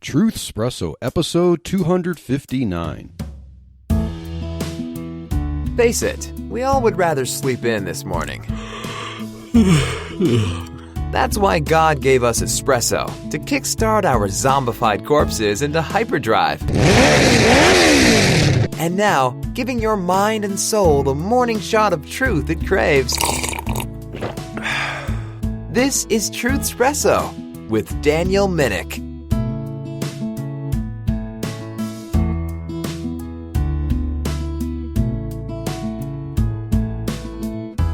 Truthspresso episode 259. Face it, we all would rather sleep in this morning. That's why God gave us espresso, to kickstart our zombified corpses into hyperdrive. And now, giving your mind and soul the morning shot of truth it craves. This is Truthspresso with Daniel Minnick.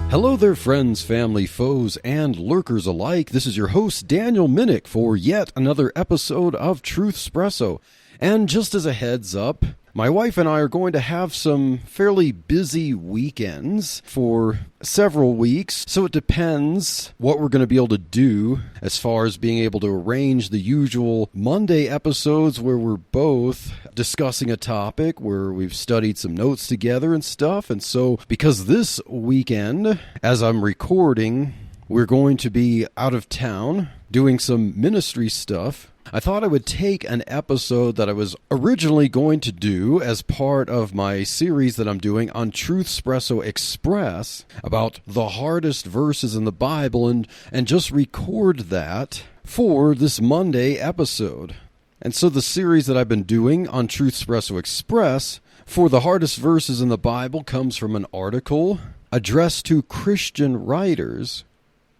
Hello there, friends, family, foes, and lurkers alike. This is your host, Daniel Minnick, for yet another episode of Truthspresso. And just as a heads up, my wife and I are going to have some fairly busy weekends for several weeks, so it depends what we're going to be able to do as far as being able to arrange the usual Monday episodes where we're both discussing a topic, where we've studied some notes together and stuff. And so, because this weekend, as I'm recording, we're going to be out of town doing some ministry stuff, I thought I would take an episode that I was originally going to do as part of my series that I'm doing on Truthspresso Express about the hardest verses in the Bible and just record that for this Monday episode. And so the series that I've been doing on Truthspresso Express for the hardest verses in the Bible comes from an article addressed to Christian writers.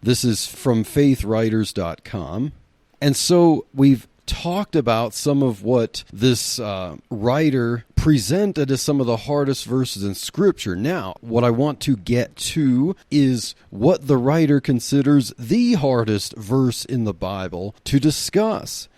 This is from faithwriters.com. And so we've talked about some of what this writer presented as some of the hardest verses in Scripture. Now, what I want to get to is what the writer considers the hardest verse in the Bible to discuss.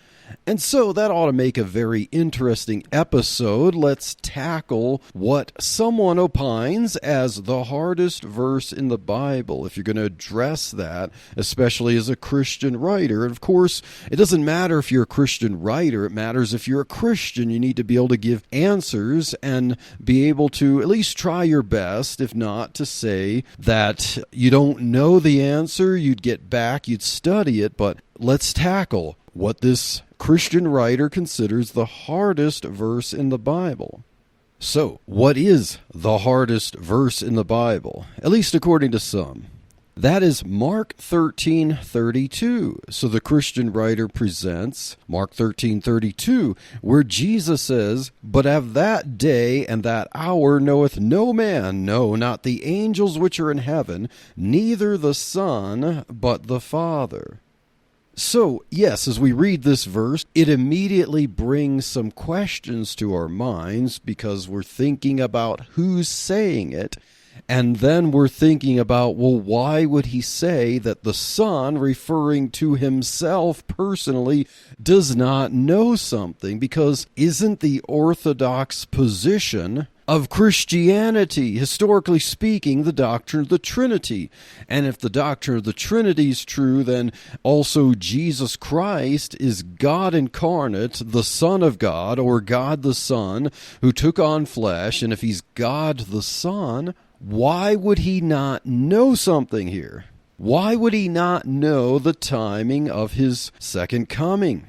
And so that ought to make a very interesting episode. Let's tackle what someone opines as the hardest verse in the Bible, if you're going to address that, especially as a Christian writer. And of course, it doesn't matter if you're a Christian writer. It matters if you're a Christian. You need to be able to give answers and be able to at least try your best, if not to say that you don't know the answer, you'd get back, you'd study it. But let's tackle what this Christian writer considers the hardest verse in the Bible. So, what is the hardest verse in the Bible? At least according to some. That is Mark 13:32. So the Christian writer presents Mark 13:32, where Jesus says, "But of that day and that hour knoweth no man, no, not the angels which are in heaven, neither the Son, but the Father." So, yes, as we read this verse, it immediately brings some questions to our minds because we're thinking about who's saying it, and then we're thinking about, well, why would he say that the Son, referring to himself personally, does not know something? Because isn't the orthodox position of Christianity, historically speaking, the doctrine of the Trinity? And if the doctrine of the Trinity is true, then also Jesus Christ is God incarnate, the Son of God, or God the Son, who took on flesh. And if he's God the Son, why would he not know something here? Why would he not know the timing of his second coming?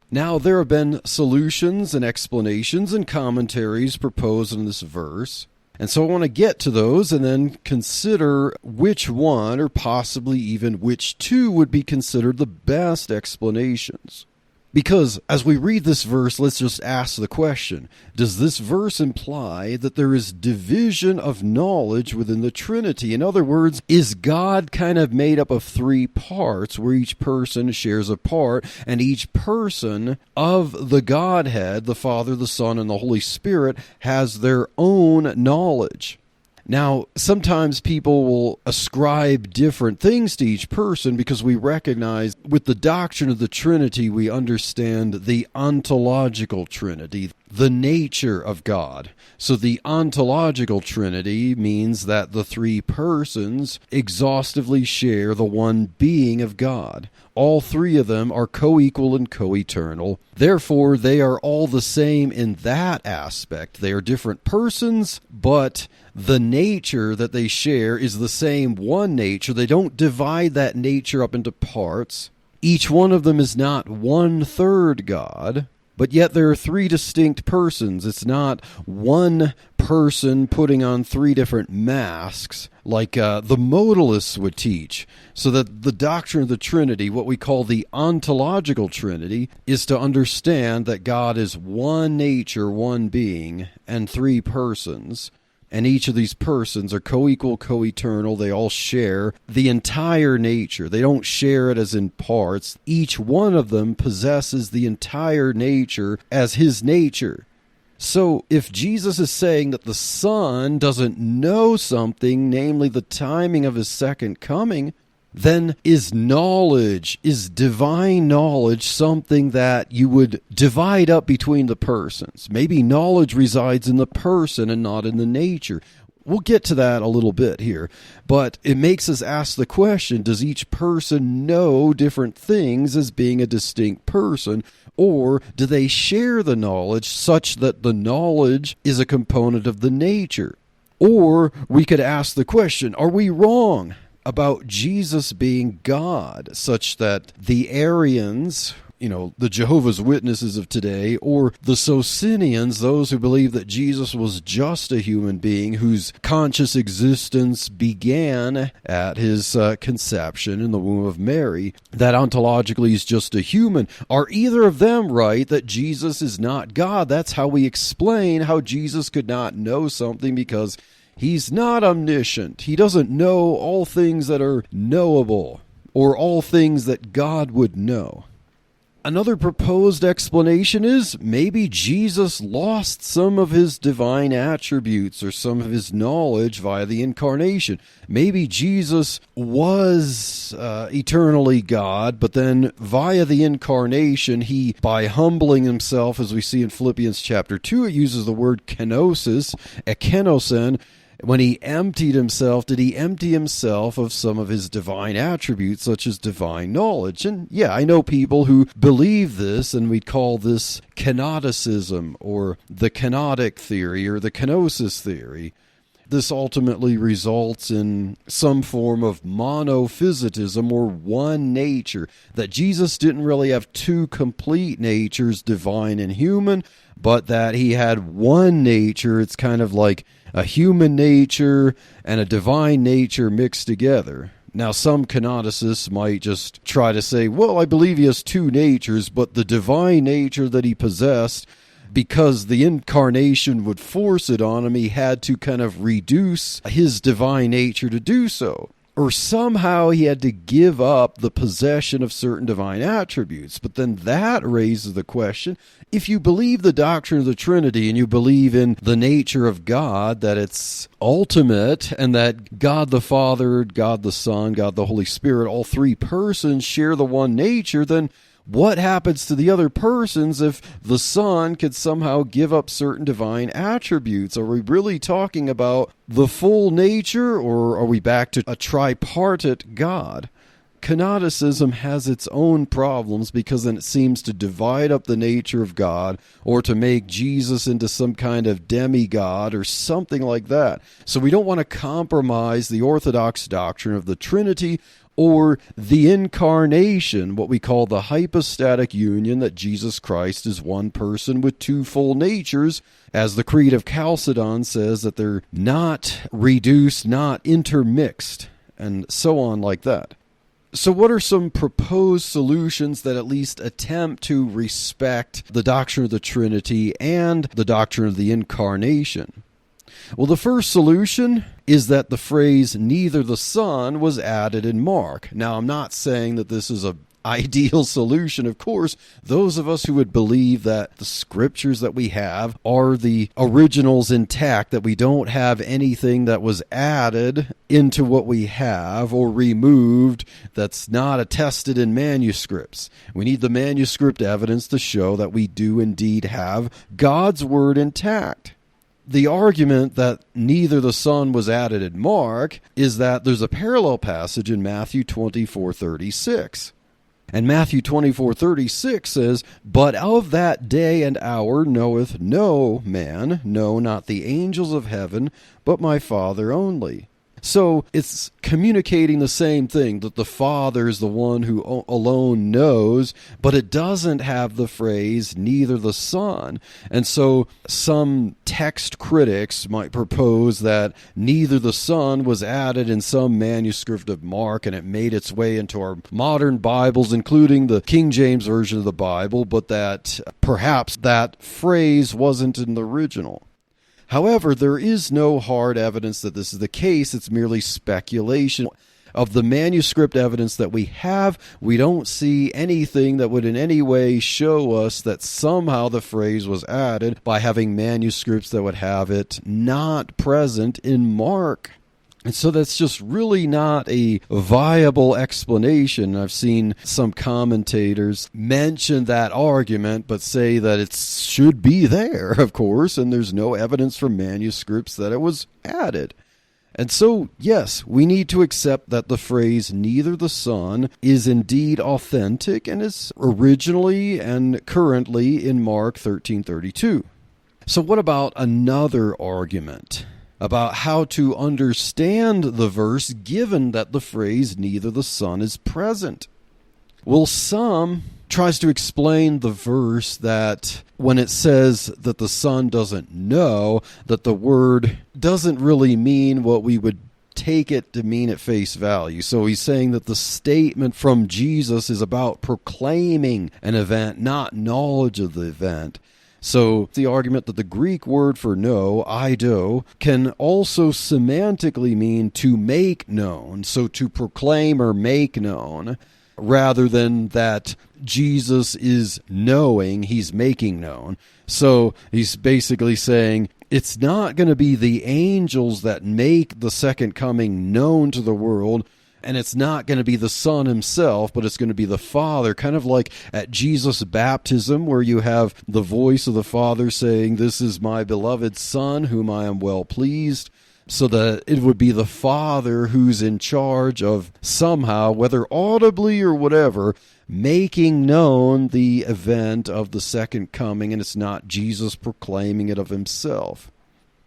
Now, there have been solutions and explanations and commentaries proposed in this verse, and so I want to get to those and then consider which one, or possibly even which two, would be considered the best explanations. Because as we read this verse, let's just ask the question, does this verse imply that there is division of knowledge within the Trinity? In other words, is God kind of made up of three parts where each person shares a part, and each person of the Godhead, the Father, the Son, and the Holy Spirit, has their own knowledge? Now, sometimes people will ascribe different things to each person because we recognize with the doctrine of the Trinity, we understand the ontological Trinity, the nature of God. So the ontological Trinity means that the three persons exhaustively share the one being of God. All three of them are co-equal and co-eternal. Therefore, they are all the same in that aspect. They are different persons, but the nature that they share is the same one nature. They don't divide that nature up into parts. Each one of them is not one-third God. But yet there are three distinct persons. It's not one person putting on three different masks like the modalists would teach. So that the doctrine of the Trinity, what we call the ontological Trinity, is to understand that God is one nature, one being, and three persons. And each of these persons are co-equal, co-eternal. They all share the entire nature. They don't share it as in parts. Each one of them possesses the entire nature as his nature. So if Jesus is saying that the Son doesn't know something, namely the timing of his second coming, then is divine knowledge something that you would divide up between the persons? Maybe knowledge resides in the person and not in the nature. We'll get to that a little bit here, but it makes us ask the question, does each person know different things as being a distinct person, or do they share the knowledge such that the knowledge is a component of the nature? Or we could ask the question, are we wrong about Jesus being God, such that the Arians, the Jehovah's Witnesses of today, or the Socinians, those who believe that Jesus was just a human being whose conscious existence began at his conception in the womb of Mary, that ontologically he's just a human. Are either of them right that Jesus is not God? That's how we explain how Jesus could not know something, because he's not omniscient. He doesn't know all things that are knowable, or all things that God would know. Another proposed explanation is maybe Jesus lost some of his divine attributes or some of his knowledge via the incarnation. Maybe Jesus was eternally God, but then via the incarnation, he, by humbling himself, as we see in Philippians chapter 2, it uses the word kenosis, ekenosen. When he emptied himself, did he empty himself of some of his divine attributes, such as divine knowledge? And yeah, I know people who believe this, and we'd call this kenoticism, or the kenotic theory, or the kenosis theory. This ultimately results in some form of monophysitism, or one nature, that Jesus didn't really have two complete natures, divine and human, but that he had one nature. It's kind of like a human nature and a divine nature mixed together. Now, some canonicists might just try to say, well, I believe he has two natures, but the divine nature that he possessed, because the incarnation would force it on him, he had to kind of reduce his divine nature to do so. Or somehow he had to give up the possession of certain divine attributes. But then that raises the question, if you believe the doctrine of the Trinity and you believe in the nature of God, that it's ultimate, and that God the Father, God the Son, God the Holy Spirit, all three persons share the one nature, then what happens to the other persons if the Son could somehow give up certain divine attributes? Are we really talking about the full nature, or are we back to a tripartite God? Canonicism has its own problems, because then it seems to divide up the nature of God, or to make Jesus into some kind of demigod or something like that. So we don't want to compromise the Orthodox doctrine of the Trinity, or the incarnation, what we call the hypostatic union, that Jesus Christ is one person with two full natures, as the Creed of Chalcedon says that they're not reduced, not intermixed, and so on like that. So what are some proposed solutions that at least attempt to respect the doctrine of the Trinity and the doctrine of the incarnation? Well, the first solution is that the phrase "neither the Son" was added in Mark. Now, I'm not saying that this is an ideal solution. Of course, those of us who would believe that the scriptures that we have are the originals intact, that we don't have anything that was added into what we have or removed that's not attested in manuscripts. We need the manuscript evidence to show that we do indeed have God's word intact. The argument that neither the Son was added in Mark is that there's a parallel passage in Matthew 24:36. And Matthew 24:36 says, "But of that day and hour knoweth no man, no, not the angels of heaven, but my Father only." So it's communicating the same thing, that the Father is the one who alone knows, but it doesn't have the phrase, neither the Son. And so some text critics might propose that neither the Son was added in some manuscript of Mark, and it made its way into our modern Bibles, including the King James Version of the Bible, but that perhaps that phrase wasn't in the original. However, there is no hard evidence that this is the case. It's merely speculation. Of the manuscript evidence that we have, we don't see anything that would in any way show us that somehow the phrase was added by having manuscripts that would have it not present in Mark. And so that's just really not a viable explanation. I've seen some commentators mention that argument, but say that it should be there, of course, and there's no evidence from manuscripts that it was added. And so, yes, we need to accept that the phrase neither the Son is indeed authentic and is originally and currently in Mark 13:32. So what about another argument about how to understand the verse given that the phrase neither the Son is present? Well, some tries to explain the verse that when it says that the Son doesn't know, that the word doesn't really mean what we would take it to mean at face value. So he's saying that the statement from Jesus is about proclaiming an event, not knowledge of the event. So the argument that the Greek word for know, eido, can also semantically mean to make known, so to proclaim or make known, rather than that Jesus is knowing, he's making known. So he's basically saying it's not going to be the angels that make the second coming known to the world, and it's not going to be the Son himself, but it's going to be the Father, kind of like at Jesus' baptism, where you have the voice of the Father saying, "This is my beloved Son, whom I am well pleased," so that it would be the Father who's in charge of somehow, whether audibly or whatever, making known the event of the second coming, and it's not Jesus proclaiming it of himself.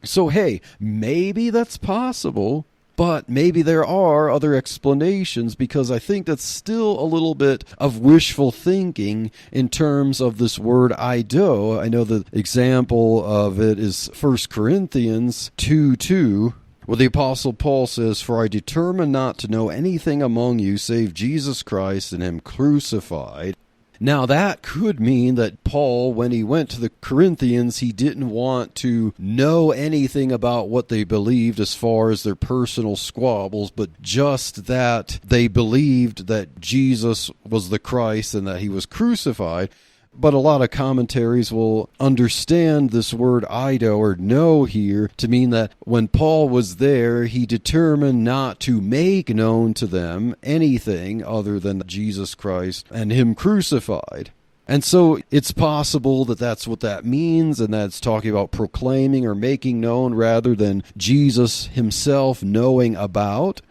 So, hey, maybe that's possible, but maybe there are other explanations, because I think that's still a little bit of wishful thinking in terms of this word eido. I know the example of it is 1 Corinthians 2:2, where the Apostle Paul says, "For I determined not to know anything among you save Jesus Christ and him crucified." Now, that could mean that Paul, when he went to the Corinthians, he didn't want to know anything about what they believed as far as their personal squabbles, but just that they believed that Jesus was the Christ and that he was crucified. But a lot of commentaries will understand this word eido, or know here, to mean that when Paul was there, he determined not to make known to them anything other than Jesus Christ and him crucified. And so it's possible that that's what that means, and that's talking about proclaiming or making known rather than Jesus himself knowing about.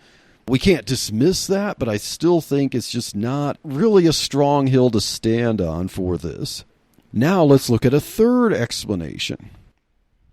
We can't dismiss that, but I still think it's just not really a strong hill to stand on for this. Now let's look at a third explanation.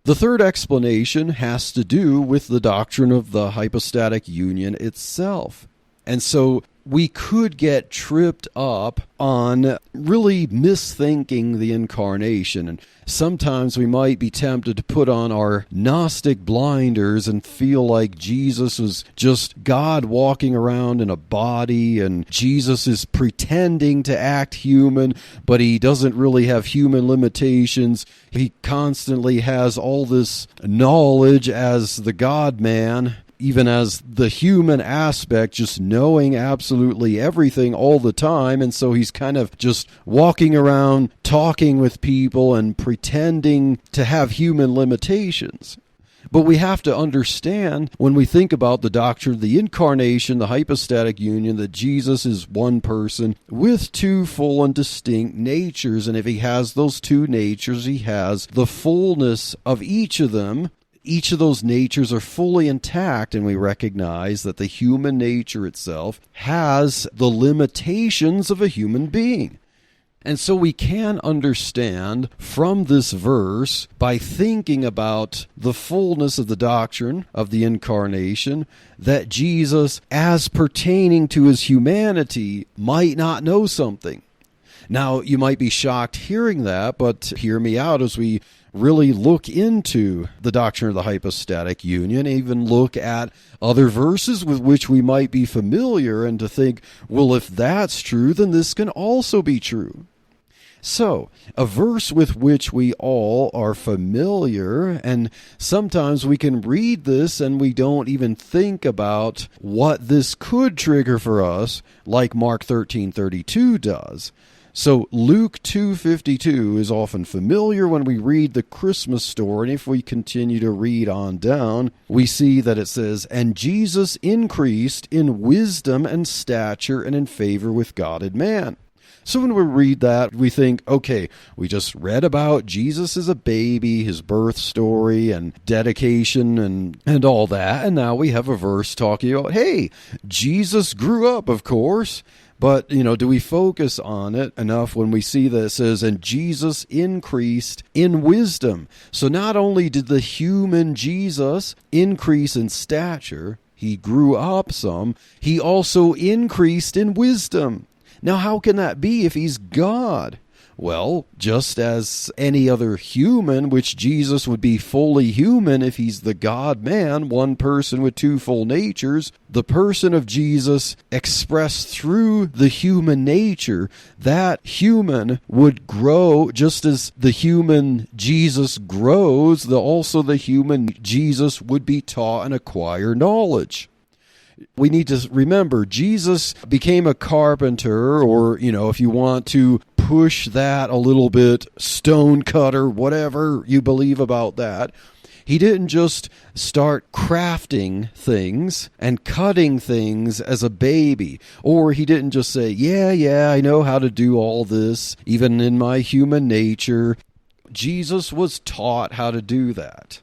The third explanation has to do with the doctrine of the hypostatic union itself. And so we could get tripped up on really misthinking the incarnation. And sometimes we might be tempted to put on our Gnostic blinders and feel like Jesus was just God walking around in a body, and Jesus is pretending to act human, but he doesn't really have human limitations. He constantly has all this knowledge as the God-man, even as the human aspect, just knowing absolutely everything all the time. And so he's kind of just walking around talking with people and pretending to have human limitations. But we have to understand, when we think about the doctrine of the incarnation, the hypostatic union, that Jesus is one person with two full and distinct natures. And if he has those two natures, he has the fullness of each of them. Each of those natures are fully intact, and we recognize that the human nature itself has the limitations of a human being. And so we can understand from this verse, by thinking about the fullness of the doctrine of the incarnation, that Jesus, as pertaining to his humanity, might not know something. Now, you might be shocked hearing that, but hear me out as we really look into the doctrine of the hypostatic union, even look at other verses with which we might be familiar, and to think, well, if that's true, then this can also be true. So, a verse with which we all are familiar, and sometimes we can read this and we don't even think about what this could trigger for us, like Mark 13:32 does. So Luke 2:52 is often familiar when we read the Christmas story, and if we continue to read on down, we see that it says, "And Jesus increased in wisdom and stature and in favor with God and man." So when we read that, we think, okay, we just read about Jesus as a baby, his birth story and dedication and all that, and now we have a verse talking about, hey, Jesus grew up, of course. But, do we focus on it enough when we see that it says, and Jesus increased in wisdom? So not only did the human Jesus increase in stature, he grew up some, he also increased in wisdom. Now, how can that be if he's God? Well, just as any other human, which Jesus would be fully human if he's the God-man, one person with two full natures, the person of Jesus expressed through the human nature, that human would grow just as the human Jesus grows, also the human Jesus would be taught and acquire knowledge. We need to remember, Jesus became a carpenter, or, if you want to push that a little bit, stone cutter, whatever you believe about that. He didn't just start crafting things and cutting things as a baby. Or he didn't just say, yeah, I know how to do all this, even in my human nature. Jesus was taught how to do that.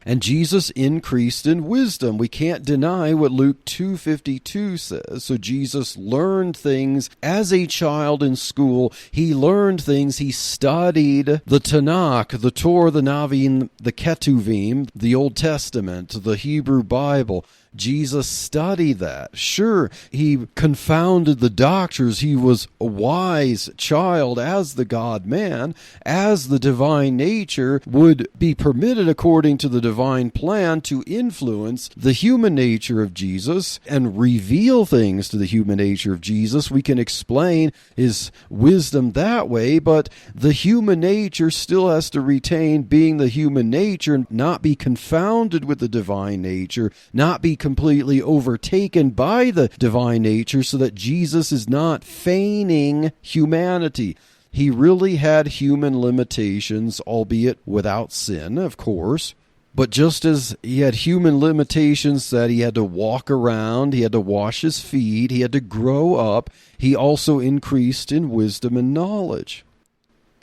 And Jesus increased in wisdom. We can't deny what Luke 2:52 says. So Jesus learned things as a child in school. He learned things. He studied the Tanakh, the Torah, the Navim, the Ketuvim, the Old Testament, the Hebrew Bible. Jesus studied that. Sure, he confounded the doctors. He was a wise child as the God-man, as the divine nature would be permitted according to the divine plan to influence the human nature of Jesus and reveal things to the human nature of Jesus. We can explain his wisdom that way, but the human nature still has to retain being the human nature and not be confounded with the divine nature, not be completely overtaken by the divine nature, so that Jesus is not feigning humanity. He really had human limitations, albeit without sin, of course. But just as he had human limitations that he had to walk around, he had to wash his feet, he had to grow up, he also increased in wisdom and knowledge.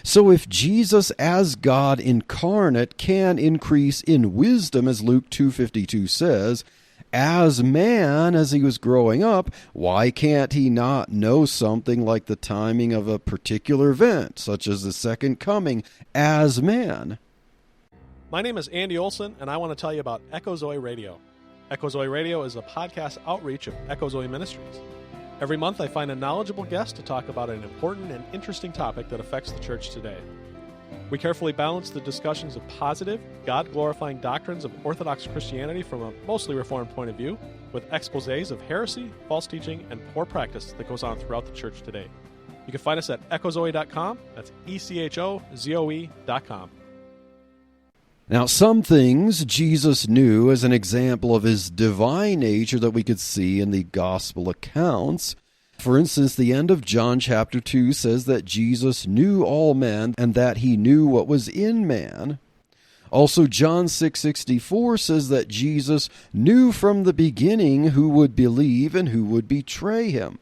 So if Jesus as God incarnate can increase in wisdom, as Luke 2:52 says, as man, as he was growing up, why can't he not know something like the timing of a particular event, such as the second coming, as man? My name is Andy Olson, and I want to tell you about Echo Zoe Radio. Echo Zoe Radio is a podcast outreach of Echo Zoe Ministries. Every month I find a knowledgeable guest to talk about an important and interesting topic that affects the church today. We carefully balance the discussions of positive, God-glorifying doctrines of Orthodox Christianity from a mostly Reformed point of view, with exposés of heresy, false teaching, and poor practice that goes on throughout the church today. You can find us at echozoe.com. That's ECHOZOE.com. Now, some things Jesus knew as an example of his divine nature that we could see in the gospel accounts. For instance, the end of John chapter 2 says that Jesus knew all men and that he knew what was in man. Also, John 6:64 says that Jesus knew from the beginning who would believe and who would betray him.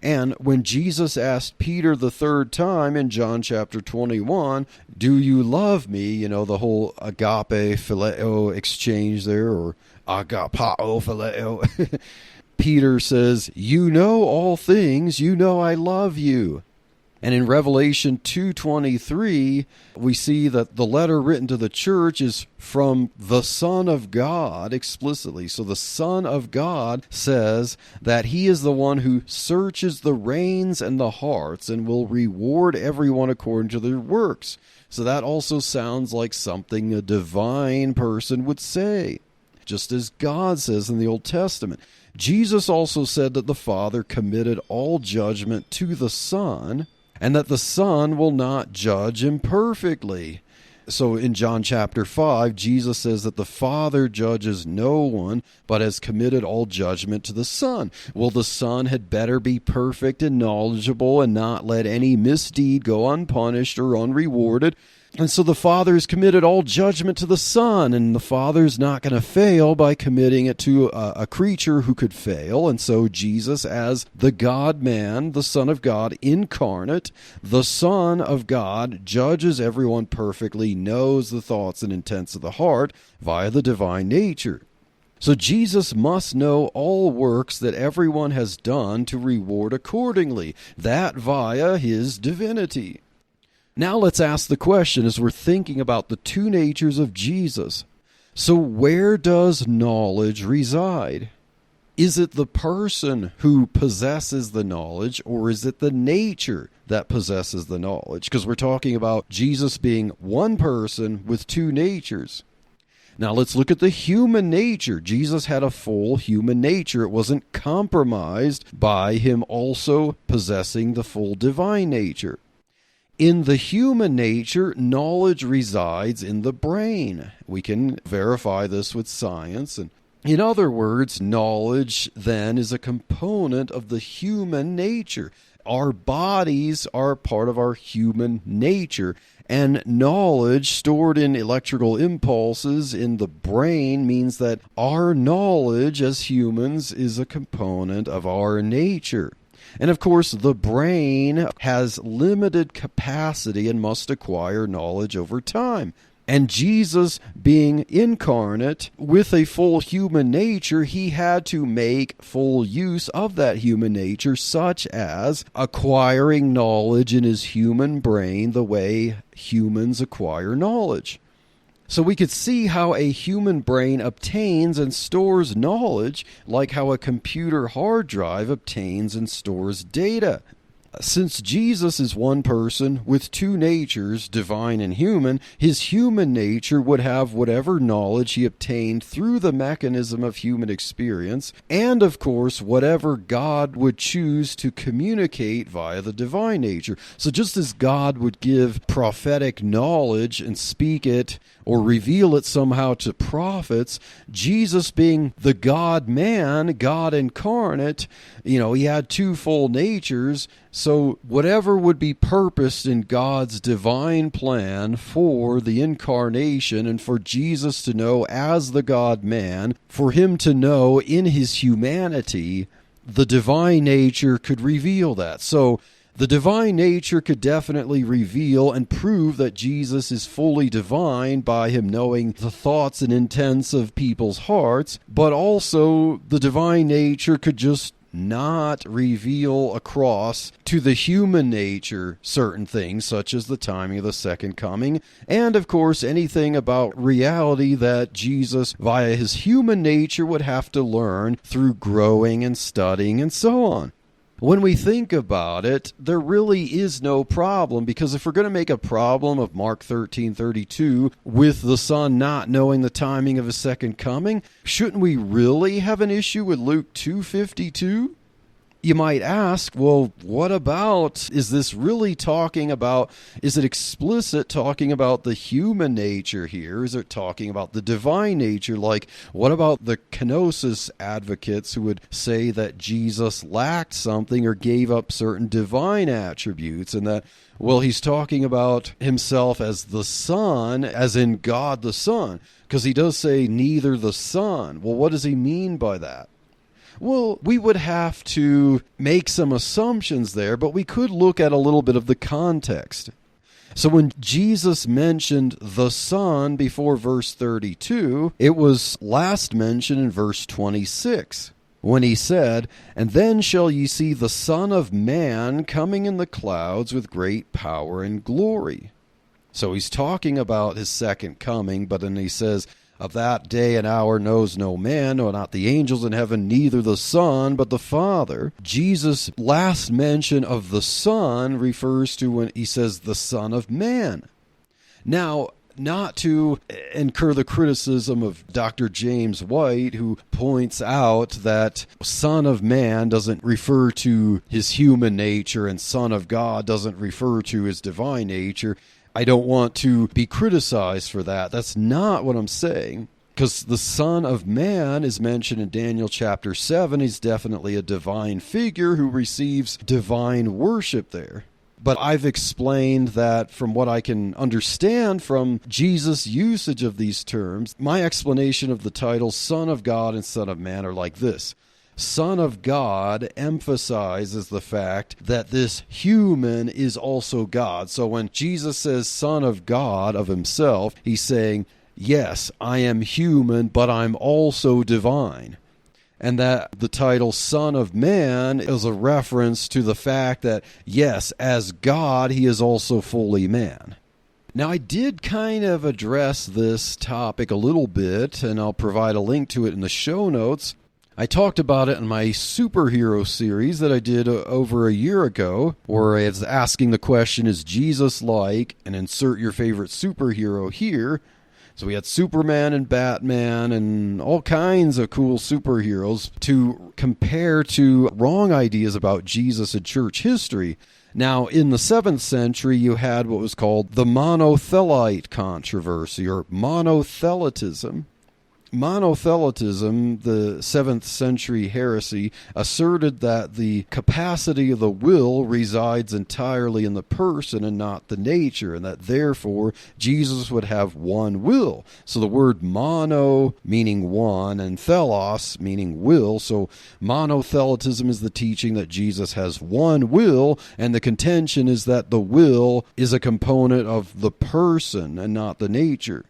And when Jesus asked Peter the third time in John chapter 21, do you love me? The whole agape phileo exchange there, or agapao phileo. Peter says, you know all things, you know I love you. And in Revelation 2:23, we see that the letter written to the church is from the Son of God explicitly. So the Son of God says that he is the one who searches the reins and the hearts and will reward everyone according to their works. So that also sounds like something a divine person would say, just as God says in the Old Testament. Jesus also said that the Father committed all judgment to the Son, and that the Son will not judge imperfectly. So in John chapter 5, Jesus says that the Father judges no one, but has committed all judgment to the Son. Well, the Son had better be perfect and knowledgeable and not let any misdeed go unpunished or unrewarded. And so the Father has committed all judgment to the Son, and the Father's not going to fail by committing it to a creature who could fail. And so Jesus, as the God-man, the Son of God incarnate, the Son of God, judges everyone perfectly, knows the thoughts and intents of the heart via the divine nature. So Jesus must know all works that everyone has done to reward accordingly, that via his divinity. Now let's ask the question as we're thinking about the two natures of Jesus. So where does knowledge reside? Is it the person who possesses the knowledge, or is it the nature that possesses the knowledge? Because we're talking about Jesus being one person with two natures. Now let's look at the human nature. Jesus had a full human nature. It wasn't compromised by him also possessing the full divine nature. In the human nature, knowledge resides in the brain. We can verify this with science. And in other words, knowledge then is a component of the human nature. Our bodies are part of our human nature. And knowledge stored in electrical impulses in the brain means that our knowledge as humans is a component of our nature. And of course, the brain has limited capacity and must acquire knowledge over time. And Jesus, being incarnate with a full human nature, he had to make full use of that human nature, such as acquiring knowledge in his human brain the way humans acquire knowledge. So we could see how a human brain obtains and stores knowledge, like how a computer hard drive obtains and stores data. Since Jesus is one person with two natures, divine and human, his human nature would have whatever knowledge he obtained through the mechanism of human experience, and of course whatever God would choose to communicate via the divine nature. So just as God would give prophetic knowledge and speak it or reveal it somehow to prophets, Jesus, being the God-man, God incarnate, he had two full natures. So whatever would be purposed in God's divine plan for the incarnation and for Jesus to know as the God-man, for him to know in his humanity, the divine nature could reveal that. So the divine nature could definitely reveal and prove that Jesus is fully divine by him knowing the thoughts and intents of people's hearts, but also the divine nature could just not reveal across to the human nature certain things, such as the timing of the second coming, and of course anything about reality that Jesus, via his human nature, would have to learn through growing and studying and so on. When we think about it, there really is no problem, because if we're going to make a problem of Mark 13:32 with the Son not knowing the timing of his second coming, shouldn't we really have an issue with Luke 2:52? You might ask, well, what about, is this really talking about, is it explicit talking about the human nature here? Is it talking about the divine nature? Like, what about the kenosis advocates who would say that Jesus lacked something or gave up certain divine attributes, and that, well, he's talking about himself as the Son, as in God the Son, because he does say neither the Son. Well, what does he mean by that? Well, we would have to make some assumptions there, but we could look at a little bit of the context. So when Jesus mentioned the Son before verse 32, it was last mentioned in verse 26. when he said, "And then shall ye see the Son of Man coming in the clouds with great power and glory." So he's talking about his second coming, but then he says, "Of that day and hour knows no man, nor not the angels in heaven, neither the Son, but the Father." Jesus' last mention of the Son refers to when he says the Son of Man. Now, not to incur the criticism of Dr. James White, who points out that Son of Man doesn't refer to his human nature and Son of God doesn't refer to his divine nature. I don't want to be criticized for that. That's not what I'm saying. Because the Son of Man is mentioned in Daniel chapter 7. He's definitely a divine figure who receives divine worship there. But I've explained that from what I can understand from Jesus' usage of these terms, my explanation of the titles Son of God and Son of Man are like this. Son of God emphasizes the fact that this human is also God. So when Jesus says Son of God of himself, he's saying, yes, I am human, but I'm also divine. And that the title Son of Man is a reference to the fact that, yes, as God, he is also fully man. Now, I did kind of address this topic a little bit, and I'll provide a link to it in the show notes. I talked about it in my superhero series that I did over a year ago, where I was asking the question, is Jesus like, and insert your favorite superhero here. So we had Superman and Batman and all kinds of cool superheroes to compare to wrong ideas about Jesus in church history. Now, in the 7th century, you had what was called the monothelite controversy, or monothelitism. Monothelitism, the 7th century heresy, asserted that the capacity of the will resides entirely in the person and not the nature, and that therefore Jesus would have one will. So the word mono meaning one and thelos meaning will. So monothelitism is the teaching that Jesus has one will, and the contention is that the will is a component of the person and not the nature.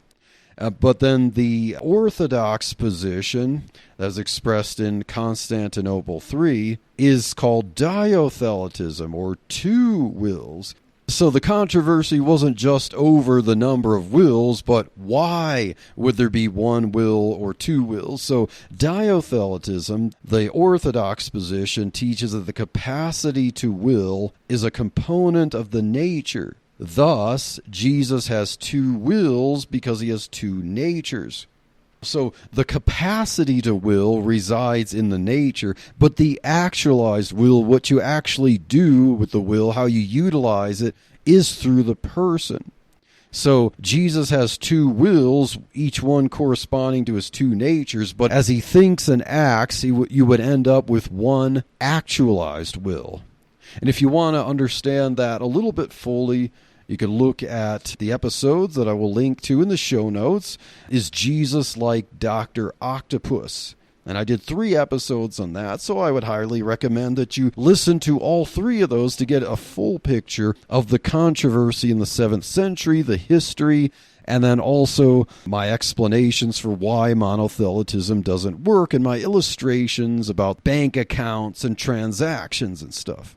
But then the Orthodox position, as expressed in Constantinople III, is called diothelitism, or two wills. So the controversy wasn't just over the number of wills, but why would there be one will or two wills? So diothelitism, the Orthodox position, teaches that the capacity to will is a component of the nature. Thus, Jesus has two wills because he has two natures. So the capacity to will resides in the nature, but the actualized will, what you actually do with the will, how you utilize it, is through the person. So Jesus has two wills, each one corresponding to his two natures, but as he thinks and acts, you would end up with one actualized will. And if you want to understand that a little bit fully, you can look at the episodes that I will link to in the show notes. Is Jesus like Dr. Octopus? And I did 3 episodes on that, so I would highly recommend that you listen to all 3 of those to get a full picture of the controversy in the 7th century, the history, and then also my explanations for why monothelitism doesn't work and my illustrations about bank accounts and transactions and stuff.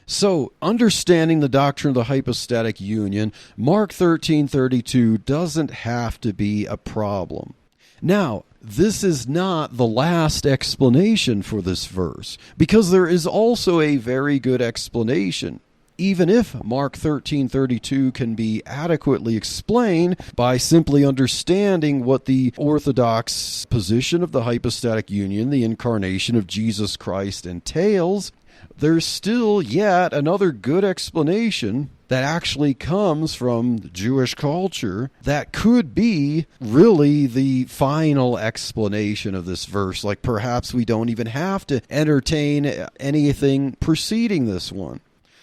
So, understanding the doctrine of the hypostatic union, Mark 13:32 doesn't have to be a problem. Now, this is not the last explanation for this verse, because there is also a very good explanation. Even if Mark 13:32 can be adequately explained by simply understanding what the Orthodox position of the hypostatic union, the incarnation of Jesus Christ, entails, there's still yet another good explanation that actually comes from Jewish culture that could be really the final explanation of this verse. Like perhaps we don't even have to entertain anything preceding this one.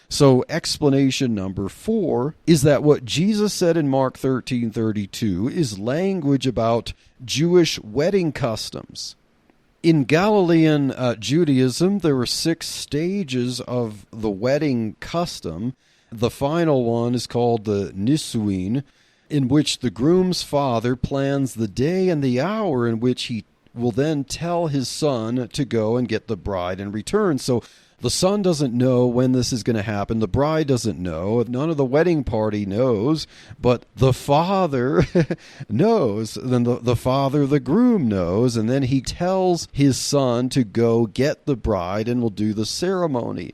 So explanation number 4 is that what Jesus said in Mark 13:32 is language about Jewish wedding customs. In Galilean Judaism, there were 6 stages of the wedding custom. The final one is called the Nisuin, in which the groom's father plans the day and the hour in which he will then tell his son to go and get the bride and return. So the son doesn't know when this is going to happen. The bride doesn't know. None of the wedding party knows, but the father knows. Then the father, the groom, knows, and then he tells his son to go get the bride and will do the ceremony.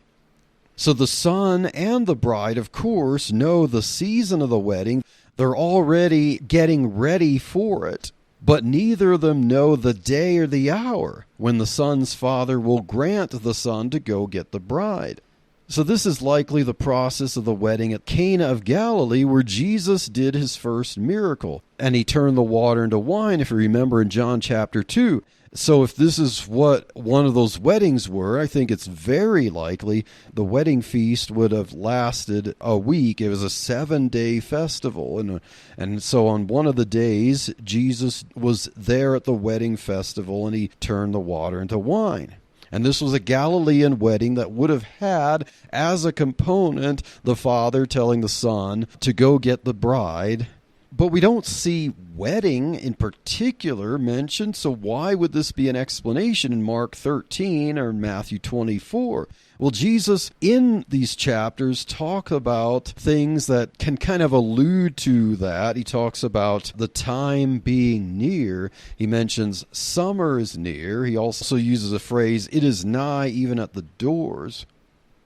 So the son and the bride, of course, know the season of the wedding. They're already getting ready for it. But neither of them know the day or the hour when the son's father will grant the son to go get the bride. So this is likely the process of the wedding at Cana of Galilee, where Jesus did his first miracle. And he turned the water into wine, if you remember, in John chapter 2. So if this is what one of those weddings were, I think it's very likely the wedding feast would have lasted a week. It was a 7-day festival. And so on one of the days, Jesus was there at the wedding festival, and he turned the water into wine. And this was a Galilean wedding that would have had as a component the father telling the son to go get the bride. But we don't see wedding in particular mentioned, so why would this be an explanation in Mark 13 or Matthew 24? Well, Jesus in these chapters talk about things that can kind of allude to that. He talks about the time being near. He mentions summer is near. He also uses a phrase, it is nigh even at the doors.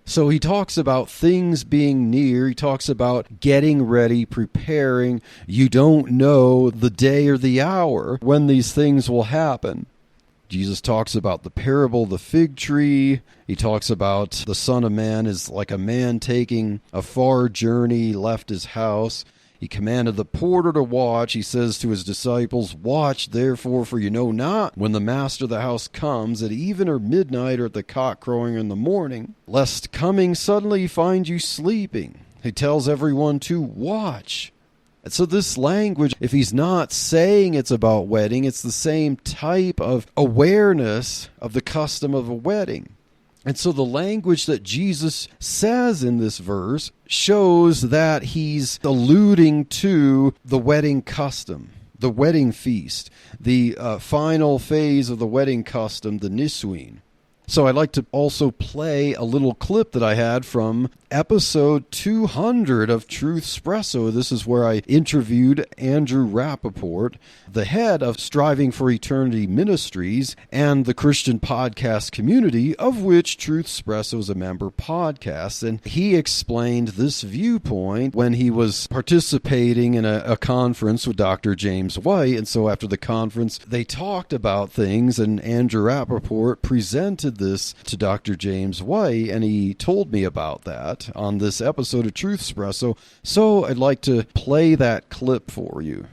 So he talks about things being near. He talks about getting ready, preparing. You don't know the day or the hour when these things will happen. Jesus talks about the parable of the fig tree. He talks about the Son of Man is like a man taking a far journey, left his house. He commanded the porter to watch. He says to his disciples, watch therefore, for you know not when the master of the house comes, at even or midnight or at the cock crowing in the morning, lest coming suddenly find you sleeping. He tells everyone to watch. And so this language, if he's not saying it's about wedding, it's the same type of awareness of the custom of a wedding. And so the language that Jesus says in this verse shows that he's alluding to the wedding custom, the wedding feast, the final phase of the wedding custom, the Nisuin. So I'd like to also play a little clip that I had from episode 200 of Truthspresso. This is where I interviewed Andrew Rappaport, the head of Striving for Eternity Ministries and the Christian podcast community, of which Truthspresso is a member podcast. And he explained this viewpoint when he was participating in a conference with Dr. James White. And so after the conference, they talked about things, and Andrew Rappaport presented this to Dr. James White, and he told me about that on this episode of Truthspresso. So I'd like to play that clip for you.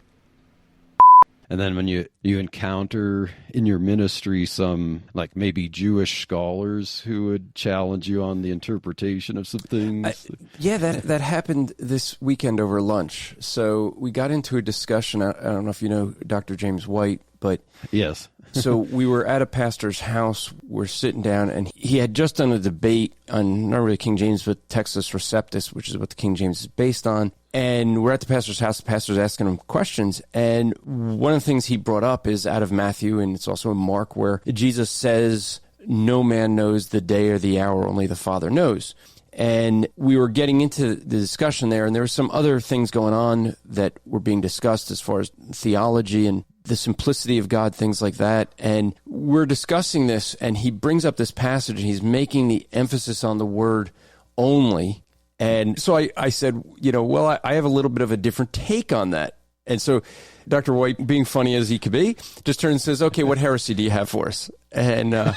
And then when you encounter in your ministry some, like maybe Jewish scholars who would challenge you on the interpretation of some things. That happened this weekend over lunch. So we got into a discussion. I don't know if you know Dr. James White, but yes. So we were at a pastor's house. We're sitting down, and he had just done a debate on not really King James, but Textus Receptus, which is what the King James is based on. And we're at the pastor's house. The pastor's asking him questions. And one of the things he brought up is out of Matthew, and it's also in Mark, where Jesus says, no man knows the day or the hour, only the Father knows. And we were getting into the discussion there, and there were some other things going on that were being discussed as far as theology and the simplicity of God, things like that. And we're discussing this, and he brings up this passage, and he's making the emphasis on the word only. And so I said, I have a little bit of a different take on that. And so Dr. White, being funny as he could be, just turns and says, okay, what heresy do you have for us? And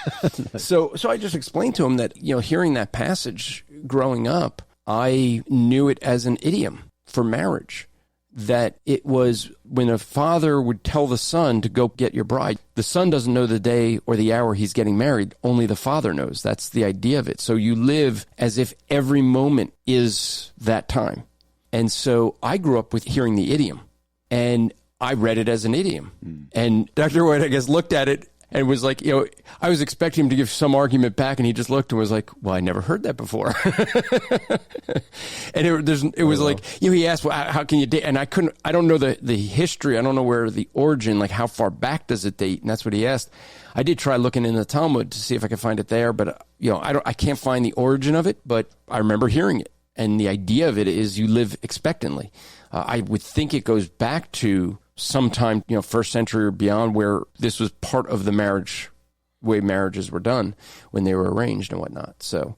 so I just explained to him that, hearing that passage growing up, I knew it as an idiom for marriage. That it was when a father would tell the son to go get your bride, the son doesn't know the day or the hour he's getting married, only the father knows. That's the idea of it. So you live as if every moment is that time. And so I grew up with hearing the idiom, and I read it as an idiom. And Dr. White, I guess, looked at it And was like, I was expecting him to give some argument back, and he just looked and was like, well, I never heard that before. And it was like, he asked, well, how can you date? And I don't know the history. I don't know where the origin, like how far back does it date? And that's what he asked. I did try looking in the Talmud to see if I could find it there, but I can't find the origin of it, but I remember hearing it. And the idea of it is you live expectantly. I would think it goes back to sometime, first century or beyond, where this was part of the marriage, way marriages were done when they were arranged and whatnot. So,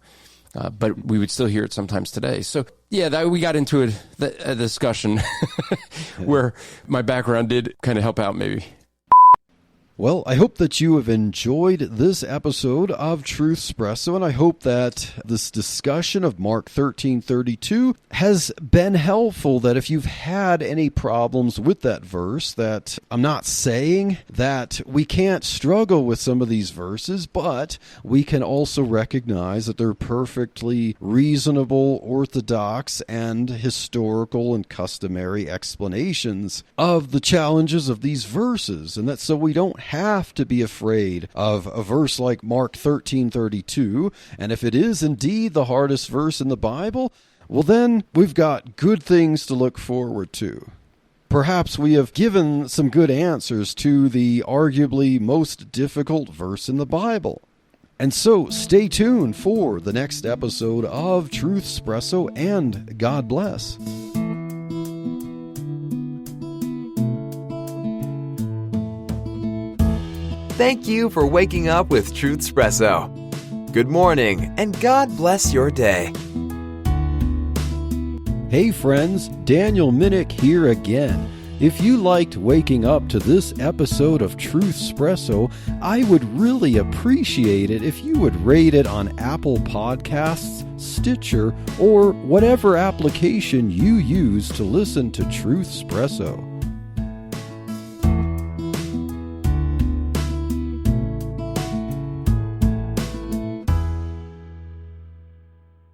but we would still hear it sometimes today. So, we got into a discussion where my background did kind of help out maybe. Well, I hope that you have enjoyed this episode of Truthspresso, and I hope that this discussion of Mark 13:32 has been helpful, that if you've had any problems with that verse, that I'm not saying that we can't struggle with some of these verses, but we can also recognize that they're perfectly reasonable, orthodox, and historical and customary explanations of the challenges of these verses, and that so we don't have to be afraid of a verse like Mark 13:32, and if it is indeed the hardest verse in the Bible, well then we've got good things to look forward to. Perhaps we have given some good answers to the arguably most difficult verse in the Bible. And so stay tuned for the next episode of Truthspresso, and God bless. Thank you for waking up with Truthspresso. Good morning, and God bless your day. Hey friends, Daniel Minnick here again. If you liked waking up to this episode of Truthspresso, I would really appreciate it if you would rate it on Apple Podcasts, Stitcher, or whatever application you use to listen to Truthspresso.